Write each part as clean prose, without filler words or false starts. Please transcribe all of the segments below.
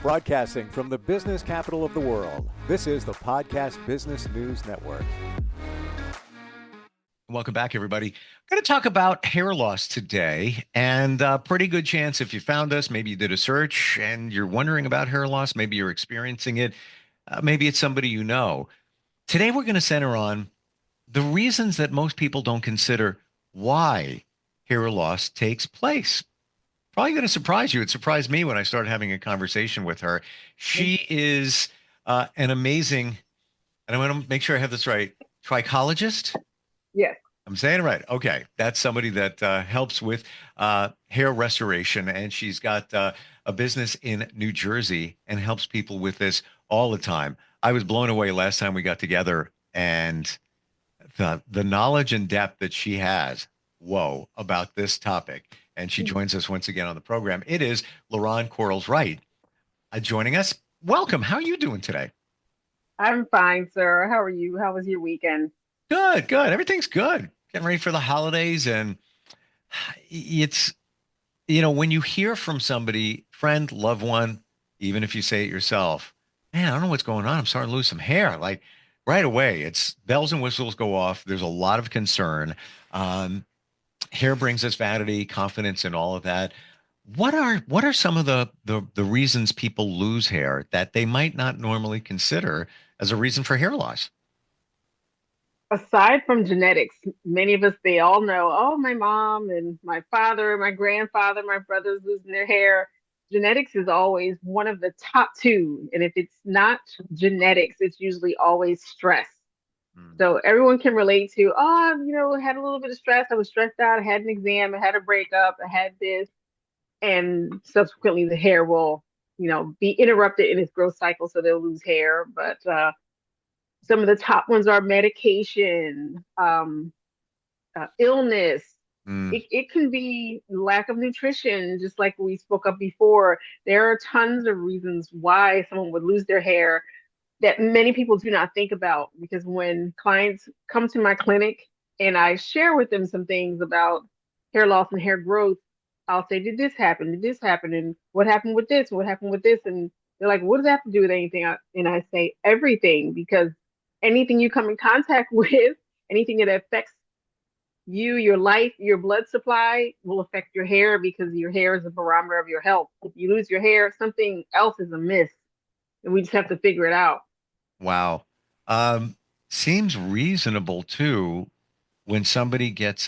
Broadcasting from the business capital of the world, this is the Podcast Business News Network. Welcome back, everybody. I'm going to talk about hair loss today, and a pretty good chance if you found us, maybe you did a search and you're wondering about hair loss, maybe you're experiencing it, maybe it's somebody you know. Today, we're going to center on the reasons that most people don't consider why hair loss takes place. Probably going to surprise you. It surprised me when I started having a conversation with her. She is an amazing, and I want to make sure I have this right, trichologist. Yes. I'm saying it right. Okay. That's somebody that helps with hair restoration. And she's got a business in New Jersey and helps people with this all the time. I was blown away last time we got together, and the knowledge and depth that she has, whoa, about this topic. And she joins us once again on the program. It is LaRon Quarles-Wright joining us. Welcome. How are you doing today? I'm fine, sir. How are you? How was your weekend? Good, good. Everything's good. Getting ready for the holidays. And it's, when you hear from somebody, friend, loved one, even if you say it yourself, man, I don't know what's going on. I'm starting to lose some hair. Like right away, it's bells and whistles go off. There's a lot of concern. Hair brings us vanity, confidence, and all of that. What are some of the reasons people lose hair that they might not normally consider as a reason for hair loss? Aside from genetics, many of us, they all know, oh, my mom and my father, my grandfather, my brothers losing their hair. Genetics is always one of the top two. And if it's not genetics, it's usually always stress. So everyone can relate to, had a little bit of stress. I was stressed out. I had an exam. I had a breakup. I had this. And subsequently the hair will, be interrupted in its growth cycle. So they'll lose hair. But some of the top ones are medication, illness. It can be lack of nutrition, just like we spoke of before. There are tons of reasons why someone would lose their hair that many people do not think about, because when clients come to my clinic and I share with them some things about hair loss and hair growth, I'll say, did this happen? Did this happen? And what happened with this? What happened with this? And they're like, what does that have to do with anything? And I say, everything, because anything you come in contact with, anything that affects you, your life, your blood supply will affect your hair, because your hair is a barometer of your health. If you lose your hair, something else is amiss, and we just have to figure it out. Wow. Seems reasonable too when somebody gets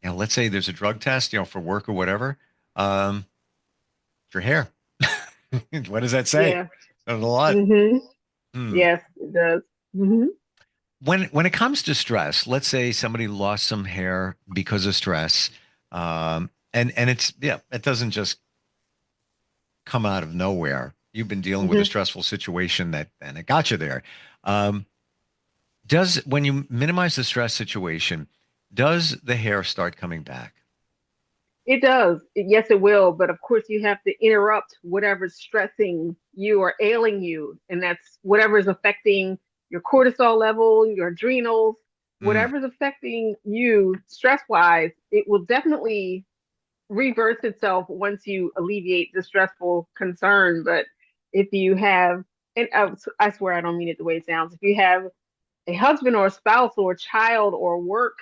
let's say there's a drug test, for work or whatever. Your hair. What does that say? Yeah. A lot. Yes, it does. When it comes to stress, let's say somebody lost some hair because of stress, and it doesn't just come out of nowhere. You've been dealing with a stressful situation and it got you there. When you minimize the stress situation, does the hair start coming back? It does. Yes, it will. But of course, you have to interrupt whatever's stressing you or ailing you. And that's whatever is affecting your cortisol level, your adrenals, whatever's affecting you stress wise, it will definitely reverse itself once you alleviate the stressful concern. But if you have, and I swear I don't mean it the way it sounds, if you have a husband or a spouse or a child or work,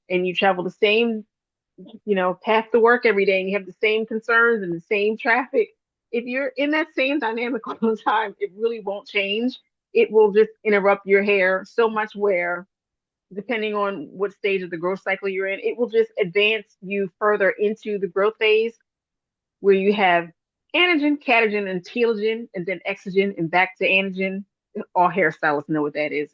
and you travel the same path to work every day, and you have the same concerns and the same traffic, if you're in that same dynamic all the time, it really won't change. It will just interrupt your hair so much where, depending on what stage of the growth cycle you're in, it will just advance you further into the growth phase where you have anagen, catagen, and telogen, and then exogen, and back to anagen. All hairstylists know what that is.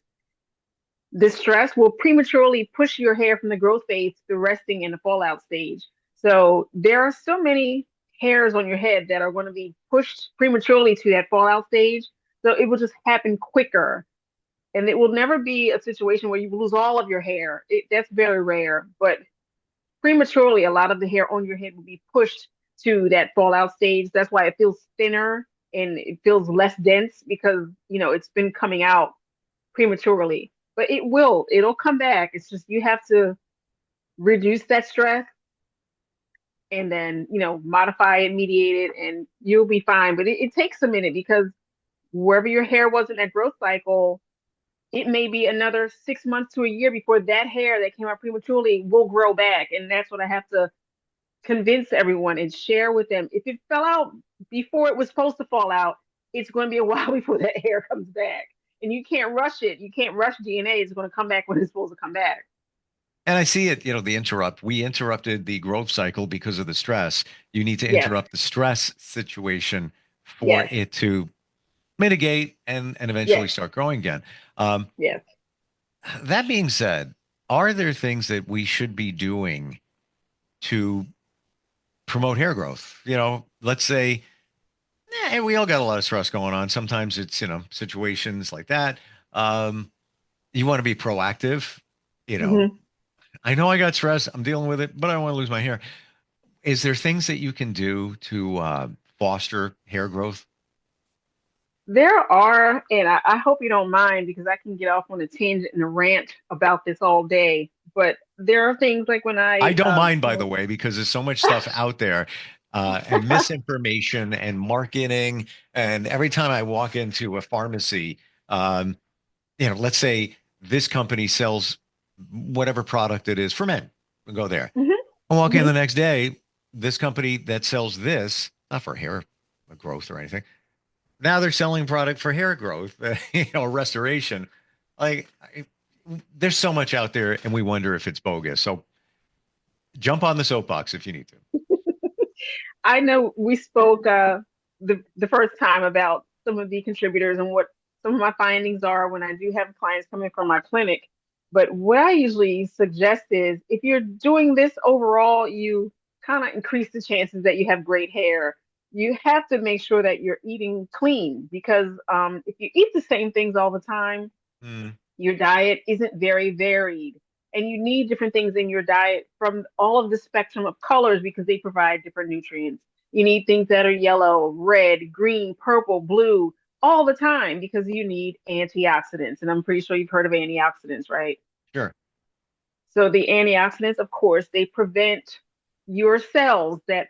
The stress will prematurely push your hair from the growth phase to the resting and the fallout stage. So there are so many hairs on your head that are going to be pushed prematurely to that fallout stage. So it will just happen quicker. And it will never be a situation where you lose all of your hair. That's very rare. But prematurely, a lot of the hair on your head will be pushed to that fallout stage. That's why it feels thinner and it feels less dense, because, it's been coming out prematurely. But it'll come back. It's just you have to reduce that stress, and then, modify it, mediate it, and you'll be fine. But it takes a minute because wherever your hair was in that growth cycle, it may be another 6 months to a year before that hair that came out prematurely will grow back. And that's what I have to convince everyone and share with them. If it fell out before it was supposed to fall out, it's going to be a while before that hair comes back. And you can't rush it. You can't rush DNA. It's going to come back when it's supposed to come back. And I see it, we interrupted the growth cycle because of the stress. You need to Yes, interrupt the stress situation for yes, it to mitigate and eventually yes, start growing again. Um, yes. that being said, are there things that we should be doing to promote hair growth? Let's say, we all got a lot of stress going on. Sometimes it's, situations like that. Um, you want to be proactive. You know, hmm I know I got stress. I'm dealing with it, but I don't want to lose my hair. Is there things that you can do to foster hair growth? There are, and I hope you don't mind because I can get off on a tangent and a rant about this all day. But there are things like when I I, don't mind, by the way, because there's so much stuff out there and misinformation and marketing. And every time I walk into a pharmacy, um, let's say this company sells whatever product it is for men. We go there. hmm I walk in hmm the next day, this company that sells this, not for hair growth or anything. Now they're selling product for hair growth, restoration. Like, there's so much out there, and we wonder if it's bogus. So jump on the soapbox if you need to. I know we spoke the first time about some of the contributors and what some of my findings are when I do have clients coming from my clinic. But what I usually suggest is if you're doing this overall, you kind of increase the chances that you have great hair. You have to make sure that you're eating clean because if you eat the same things all the time, Mm, your diet isn't very varied. And you need different things in your diet from all of the spectrum of colors because they provide different nutrients. You need things that are yellow, red, green, purple, blue all the time because you need antioxidants. And I'm pretty sure you've heard of antioxidants, right? sure. So the antioxidants, of course, they prevent your cells that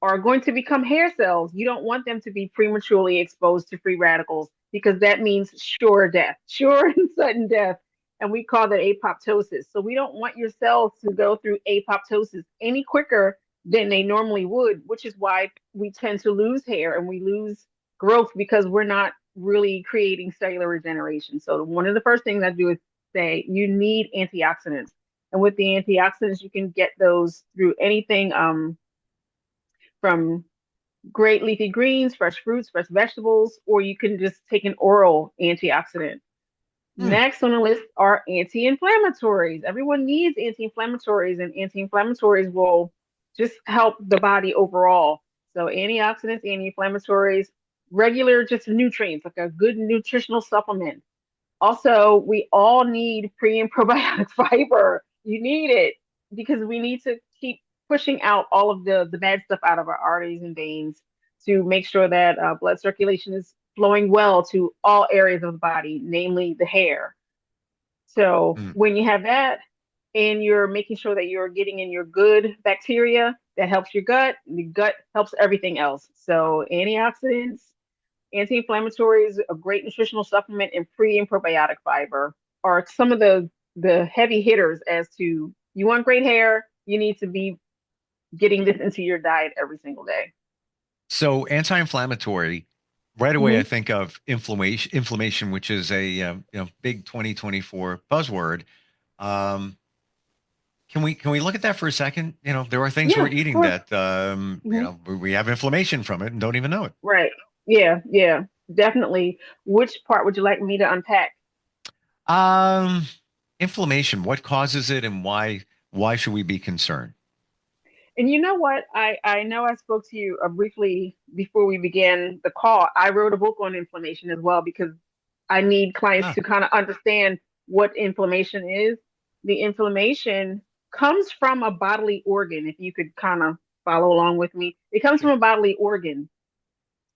are going to become hair cells. You don't want them to be prematurely exposed to free radicals because that means sure death, sure and sudden death. And we call that apoptosis. So we don't want your cells to go through apoptosis any quicker than they normally would, which is why we tend to lose hair and we lose growth because we're not really creating cellular regeneration. So one of the first things I do is say you need antioxidants. And with the antioxidants, you can get those through anything from great leafy greens, fresh fruits, fresh vegetables, or you can just take an oral antioxidant. Hmm. Next on the list are anti-inflammatories. Everyone needs anti-inflammatories, and anti-inflammatories will just help the body overall. So antioxidants, anti-inflammatories, regular just nutrients, like a good nutritional supplement. Also, we all need pre and probiotic fiber. You need it because we need to keep pushing out all of the bad stuff out of our arteries and veins to make sure that blood circulation is flowing well to all areas of the body, namely the hair. So Hmm. when you have that and you're making sure that you're getting in your good bacteria, that helps your gut. The gut helps everything else. So antioxidants, anti-inflammatories, a great nutritional supplement, and pre and probiotic fiber are some of the heavy hitters as to you want great hair, you need to be getting this into your diet every single day. So anti-inflammatory, right away, I Mm-hmm. think of inflammation, which is a big 2024 buzzword. Um, can we look at that for a second? There are things Yeah, we're of eating course. that hmm we have inflammation from it and don't even know it. Right. Yeah, yeah, definitely. Which part would you like me to unpack? Um, inflammation, what causes it and why should we be concerned? And you know what? I know I spoke to you briefly before we began the call. I wrote a book on inflammation as well because I need clients Ah, to kind of understand what inflammation is. The inflammation comes from a bodily organ. If you could kind of follow along with me, it comes from sure. a bodily organ.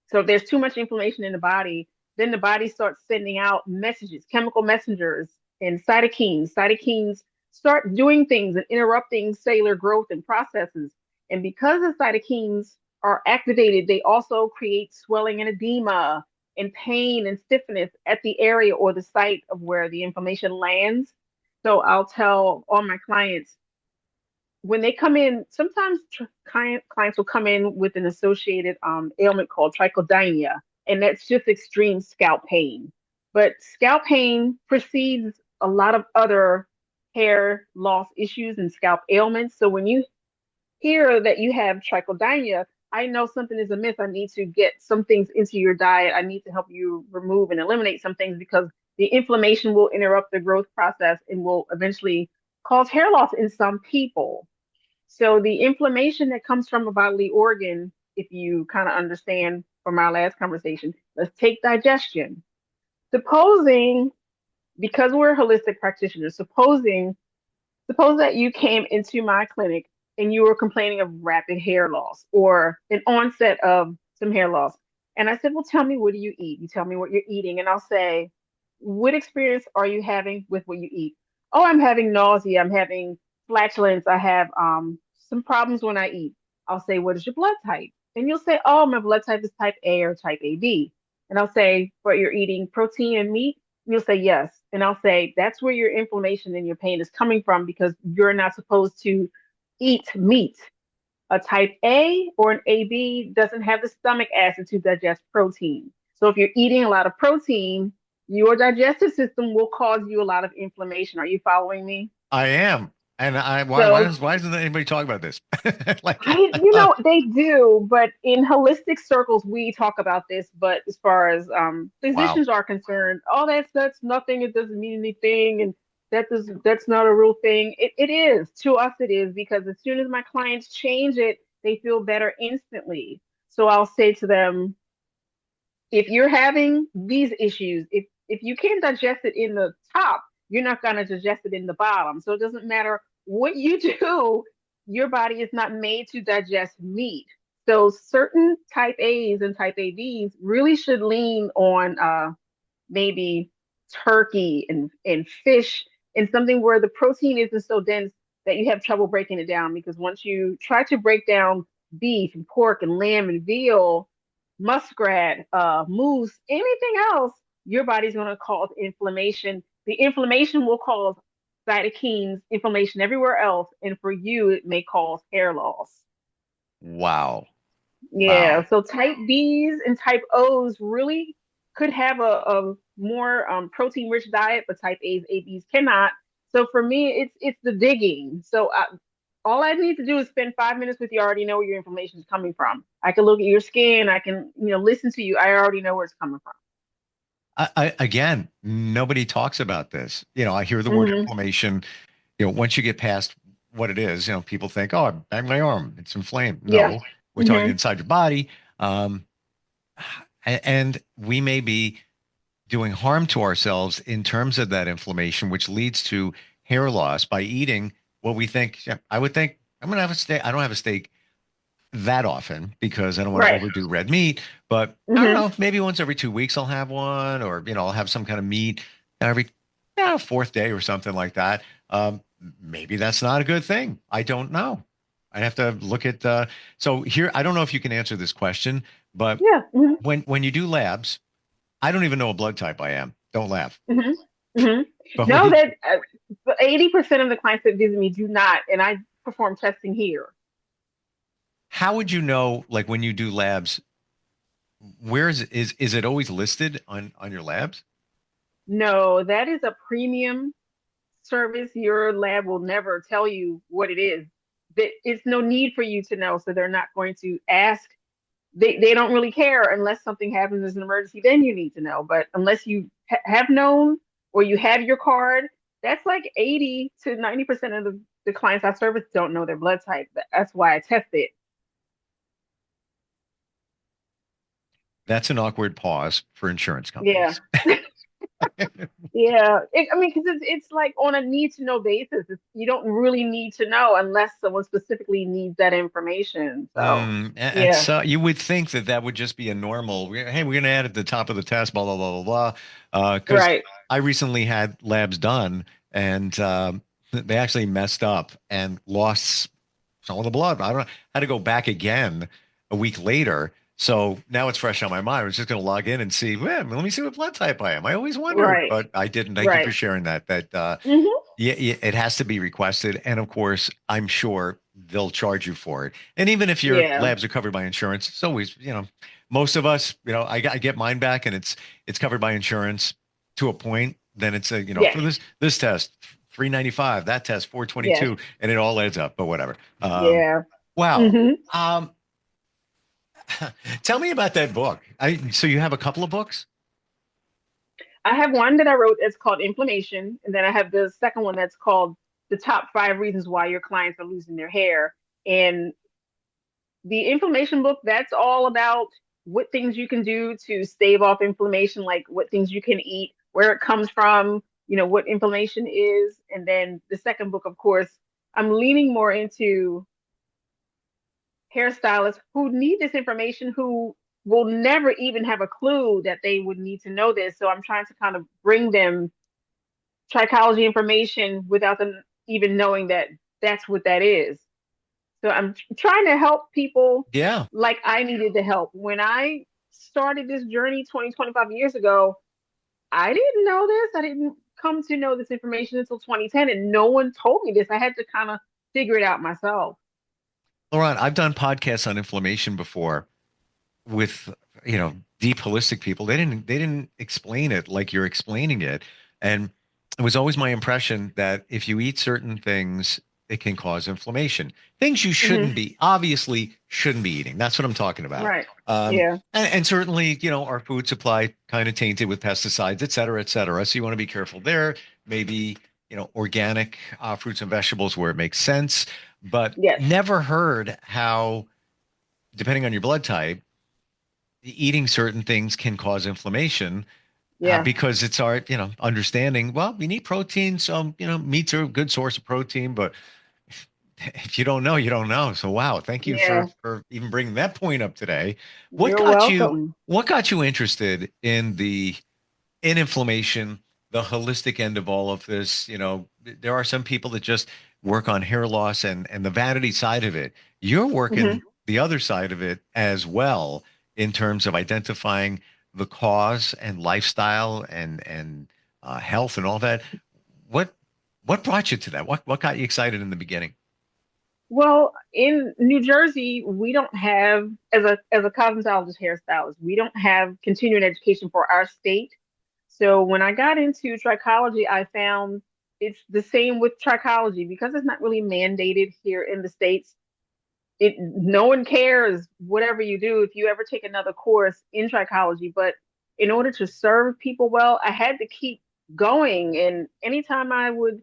So if there's too much inflammation in the body, then the body starts sending out messages, chemical messengers, and cytokines. Cytokines start doing things and interrupting cellular growth and processes. And because the cytokines are activated, they also create swelling and edema and pain and stiffness at the area or the site of where the inflammation lands. So I'll tell all my clients when they come in, sometimes clients will come in with an associated ailment called trichodynia, and that's just extreme scalp pain. But scalp pain precedes a lot of other hair loss issues and scalp ailments. So when you hear that you have trichodynia, I know something is amiss. I need to get some things into your diet. I need to help you remove and eliminate some things because the inflammation will interrupt the growth process and will eventually cause hair loss in some people. So the inflammation that comes from a bodily organ, if you kind of understand from our last conversation, let's take digestion. Supposing, because we're holistic practitioners, suppose that you came into my clinic and you were complaining of rapid hair loss or an onset of some hair loss. And I said, well, tell me, what do you eat? You tell me what you're eating. And I'll say, what experience are you having with what you eat? Oh, I'm having nausea. I'm having flatulence. I have some problems when I eat. I'll say, what is your blood type? And you'll say, oh, my blood type is type A or type AB. And I'll say, but you're eating protein and meat? And you'll say, yes. And I'll say, that's where your inflammation and your pain is coming from because you're not supposed to eat meat. A type A or an AB doesn't have the stomach acid to digest protein. So if you're eating a lot of protein, your digestive system will cause you a lot of inflammation. Are you following me? I am. And So why doesn't anybody talk about this? Like, they do, but in holistic circles, we talk about this. But as far as wow. physicians are concerned, oh, that's nothing. It doesn't mean anything, and that's not a real thing. It is to us. It is because as soon as my clients change it, they feel better instantly. So I'll say to them, if you're having these issues, if you can't digest it in the top, you're not going to digest it in the bottom. So it doesn't matter what you do, your body is not made to digest meat. So certain type A's and type ABs really should lean on maybe turkey and fish and something where the protein isn't so dense that you have trouble breaking it down. Because once you try to break down beef and pork and lamb and veal, muskrat, moose, anything else, your body's going to cause inflammation. The inflammation will cause cytokines, inflammation everywhere else, and for you, it may cause hair loss. Wow. Yeah, Wow. so type B's and type O's really could have a more protein rich diet, but type A's, AB's cannot. So for me, it's the digging. All I need to do is spend 5 minutes with you. I already know where your information is coming from. I can look at your skin. I can, listen to you. I already know where it's coming from. Again, nobody talks about this. I hear the word Hmm. inflammation. Once you get past what it is, people think, oh, I banged my arm. It's inflamed. Yeah. No, we're talking Hmm. inside your body. Um, and we may be doing harm to ourselves in terms of that inflammation, which leads to hair loss by eating what we think. Yeah, I would think I'm going to have a steak. I don't have a steak that often because I don't want to Right. overdo red meat, but I don't Hmm. know, maybe once every 2 weeks I'll have one, or I'll have some kind of meat every fourth day or something like that. Maybe that's not a good thing. I don't know. I'd have to look at so here, I don't know if you can answer this question, but Yeah. Hmm. when you do labs, I don't even know what blood type I am. Don't laugh. Hmm. Hmm. But when No, you, that 80% of the clients that visit me do not, and I perform testing here. how would you know, like when you do labs, where is it always listed on your labs? No, that is a premium service. Your lab will never tell you what it is. It's no need for you to know, so they're not going to ask. They don't really care unless something happens as an emergency. Then you need to know. But unless you have known or you have your card, that's like 80 to 90% of the clients I service don't know their blood type. That's why I test it. That's an awkward pause for insurance Yeah. companies. Yeah, I mean, because it's like on a need to know basis. You don't really need to know unless someone specifically needs that information. So, And yeah, so you would think that that would just be a normal, hey, we're going to add at the top of the test, blah, blah. Because right. I recently had labs done and they actually messed up and lost some of the blood. I don't know. I had to go back again a week later. So now it's fresh on my mind. I was just going to log in and see, well, let me see what blood type I am. I always wondered, Right. but I didn't. Thank you for Right. sharing that. Hmm. Yeah, yeah, it has to be requested. And of course, I'm sure they'll charge you for it. And even if your Yeah. labs are covered by insurance, it's always, most of us, I get mine back and it's covered by insurance to a point. Then it's for Yes. this test, 395, that test, Yes. 422, and it all adds up. But whatever. Yeah. Wow. Hmm. Um, tell me about that book. So you have a couple of books? I have one that I wrote that's called Inflammation, and then I have the second one that's called The Top 5 Reasons Why Your Clients Are Losing Their Hair. And the inflammation book, that's all about what things you can do to stave off inflammation, like what things you can eat, where it comes from, what inflammation is. And then the second book, of course, I'm leaning more into hairstylists who need this information, who will never even have a clue that they would need to know this. So I'm trying to kind of bring them trichology information without them even knowing that that's what that is. So I'm trying to help people Yeah. like I needed the help. When I started this journey 20, 25 years ago, I didn't know this. I didn't come to know this information until 2010, and no one told me this. I had to kind of figure it out myself. Laurent, I've done podcasts on inflammation before with deep holistic people. They didn't explain it like you're explaining it, and it was always my impression that if you eat certain things, it can cause inflammation. Things you Hmm. obviously shouldn't be eating. That's what I'm talking about. Right. Yeah. And certainly, our food supply kind of tainted with pesticides, et cetera, et cetera. So you want to be careful there. Maybe organic fruits and vegetables where it makes sense, but Yes. never heard how, depending on your blood type, eating certain things can cause inflammation, Yeah. because it's our, understanding. Well, we need protein, so meats are a good source of protein, but if you don't know, you don't know. So, wow, thank you for Yeah. even bringing that point up today. What You're got you welcome. what got you interested in inflammation, the holistic end of all of this? There are some people that just work on hair loss and the vanity side of it. You're Hmm. working the other side of it as well, in terms of identifying the cause and lifestyle and health and all that. What what brought you to that? What got you excited in the beginning? Well, in New Jersey, we don't have, as a cosmetologist hairstylist, we don't have continuing education for our state. So when I got into trichology, I found it's the same with trichology because it's not really mandated here in the States. No one cares whatever you do if you ever take another course in trichology. But in order to serve people well, I had to keep going. And anytime I would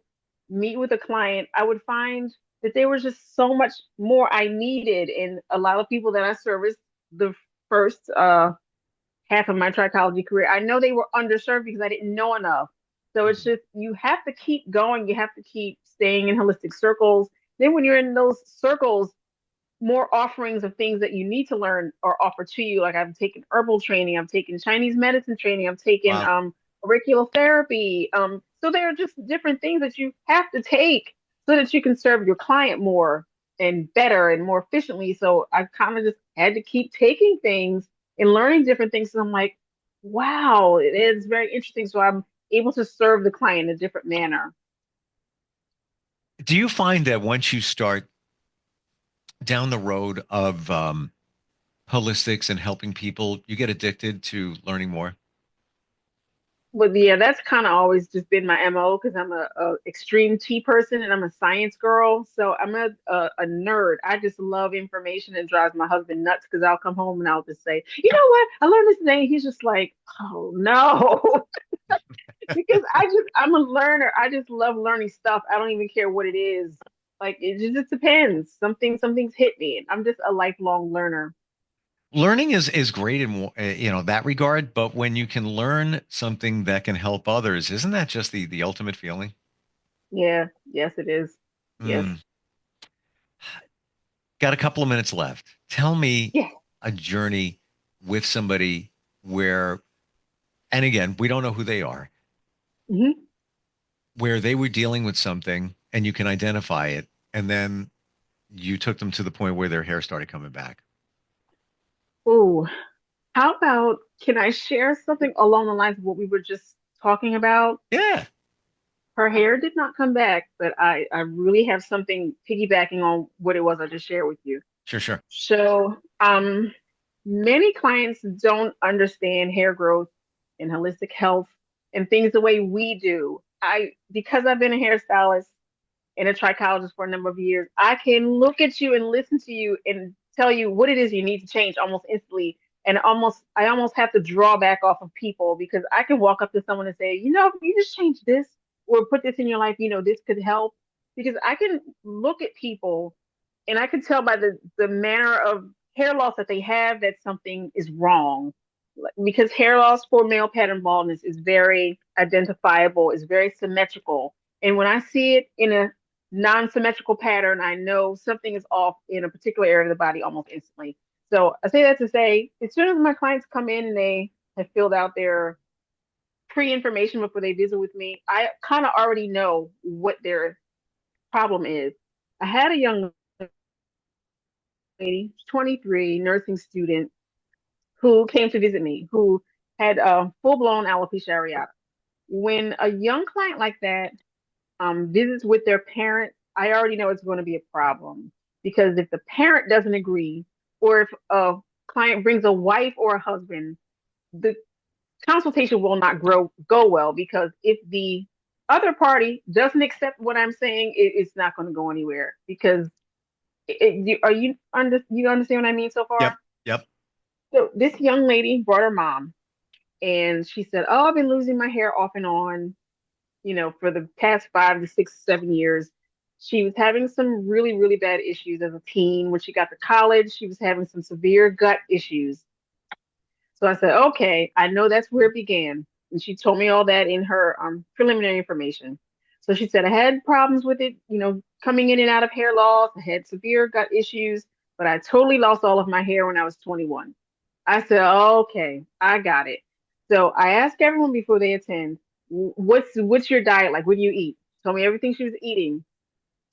meet with a client, I would find that there was just so much more I needed. And a lot of people that I serviced the first half of my trichology career, I know they were underserved because I didn't know enough. So it's Mhm. just you have to keep going. You have to keep staying in holistic circles. Then when you're in those circles, more offerings of things that you need to learn are offered to you. Like I've taken herbal training, I've taken Chinese medicine training, I've taken Wow. auricular therapy. So there are just different things that you have to take so that you can serve your client more and better and more efficiently. So I kind of just had to keep taking things and learning different things. And I'm like, wow, it is very interesting. So I'm able to serve the client in a different manner. Do you find that once you start down the road of holistics and helping people, you get addicted to learning more? But yeah, that's kind of always just been my MO because I'm a extreme tea person and I'm a science girl. So I'm a nerd. I just love information and drives my husband nuts because I'll come home and I'll just say, you know what? I learned this today. He's just like, oh no. Because I'm a learner. I just love learning stuff. I don't even care what it is. Like it just depends. Something's hit me. I'm just a lifelong learner. Learning is great in that regard, but when you can learn something that can help others, isn't that just the ultimate feeling? Yeah, yes, it is. Yes. Mm. Got a couple of minutes left. Tell me Yeah. a journey with somebody where, and again, we don't know who they are, Hmm. where they were dealing with something. and you can identify it, and then you took them to the point where their hair started coming back. Oh, how about can I share something along the lines of what we were just talking about? Yeah, Her hair did not come back, but I really have something piggybacking on what it was I just shared with you. sure, sure. So, many clients don't understand hair growth and holistic health and things the way we do. Because I've been a hairstylist and a trichologist for a number of years, I can look at you and listen to you and tell you what it is you need to change almost instantly. And I almost have to draw back off of people because I can walk up to someone and say, if you just change this or put this in your life, this could help. Because I can look at people and I can tell by the manner of hair loss that they have that something is wrong. Because hair loss for male pattern baldness is very identifiable, is very symmetrical. And when I see it in a non-symmetrical pattern, I know something is off in a particular area of the body almost instantly. So I say that to say, as soon as my clients come in and they have filled out their pre-information before they visit with me, I kind of already know what their problem is. I had a young lady, 23, nursing student, who came to visit me, who had a full-blown alopecia areata. When a young client like that visits with their parent, I already know it's going to be a problem because if the parent doesn't agree, or if a client brings a wife or a husband, the consultation will not go well because if the other party doesn't accept what I'm saying, it's not going to go anywhere because you understand what I mean so Yep, far? yep. So this young lady brought her mom and she said, "Oh, I've been losing my hair off and on, for the past 5 to 6, 7 years." She was having some really, really bad issues as a teen. When she got to college, she was having some severe gut issues. So I said, okay, I know that's where it began. And she told me all that in her preliminary information. So she said, I had problems with it, coming in and out of hair loss. I had severe gut issues, but I totally lost all of my hair when I was 21. I said, okay, I got it. So I asked everyone before they attend, what's your diet like? What do you eat? Told me everything she was eating.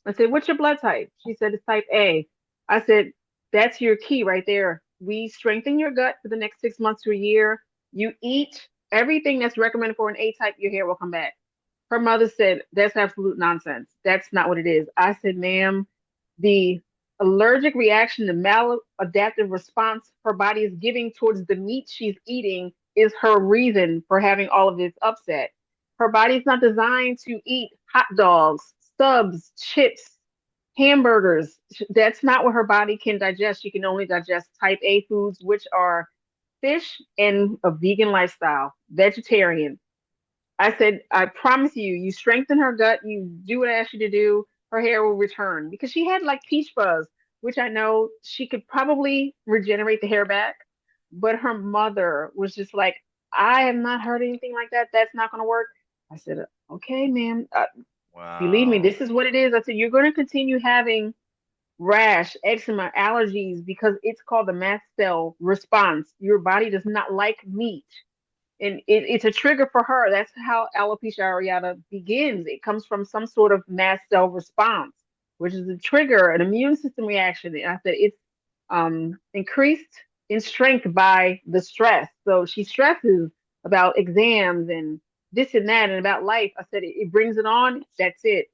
I said, what's your blood type? She said, it's type A. I said, that's your key right there. We strengthen your gut for the next 6 months to a year. You eat everything that's recommended for an A type, your hair will come back. Her mother said, that's absolute nonsense. That's not what it is. I said, ma'am, the allergic reaction, the maladaptive response her body is giving towards the meat she's eating is her reason for having all of this upset. Her body's not designed to eat hot dogs, subs, chips, hamburgers. That's not what her body can digest. She can only digest type A foods, which are fish and a vegan lifestyle, vegetarian. I said, I promise you, you strengthen her gut, you do what I asked you to do, her hair will return because she had like peach fuzz, which I know she could probably regenerate the hair back. But her mother was just like, I have not heard anything like that. That's not going to work. I said, okay, ma'am. Believe me, Wow. this is what it is. I said, you're going to continue having rash, eczema, allergies because it's called the mast cell response. Your body does not like meat and it's a trigger for her. That's how alopecia areata begins. It comes from some sort of mast cell response, which is a trigger, an immune system reaction. And I said it's increased in strength by the stress. So she stresses about exams and this and that and about life. I said it brings it on. That's it.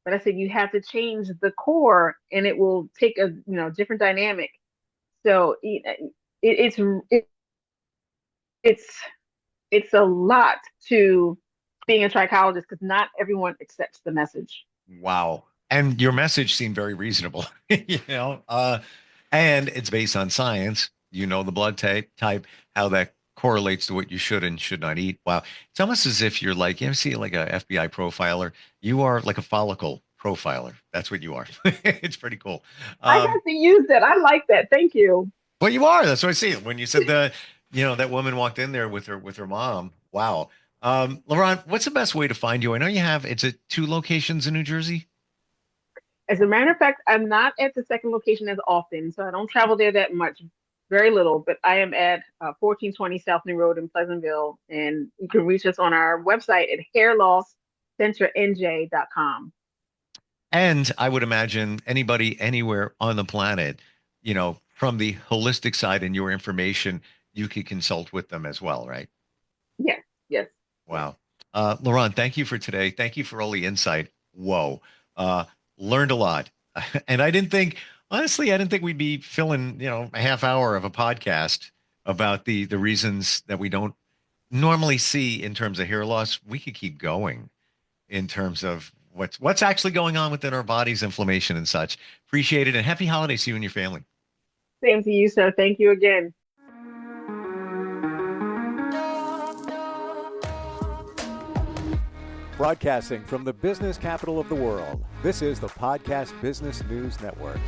But I said you have to change the core, and it will take a different dynamic. So it's it, it's it's a lot to being a trichologist because not everyone accepts the message. Wow. And your message seemed very reasonable, and it's based on science. You know the blood type, how that correlates to what you should and should not eat. Wow. It's almost as if you're like, you ever see like a FBI profiler? You are like a follicle profiler. That's what you are. It's pretty cool. I have Um, to use that. I like that. Thank you. well, you are. That's what I see. When you said that woman walked in there with her mom. Wow. Laurent, what's the best way to find you? I know you have, it's at two locations in New Jersey. As a matter of fact, I'm not at the second location as often, so I don't travel there that much, very little. But I am at 1420 South New Road in Pleasantville, and you can reach us on our website at hairlosscenternj.com. And I would imagine anybody anywhere on the planet, from the holistic side and your information, you could consult with them as well, right? Yes, yes, yes. Wow. Laurent, thank you for today. Thank you for all the insight. Whoa. Uh, Learned a lot. And honestly, I didn't think we'd be filling, a half hour of a podcast about the reasons that we don't normally see in terms of hair loss. We could keep going in terms of what's actually going on within our bodies, inflammation and such. Appreciate it, and happy holidays to you and your family. Same to you, sir. Thank you again. Broadcasting from the business capital of the world, this is the Podcast Business News Network.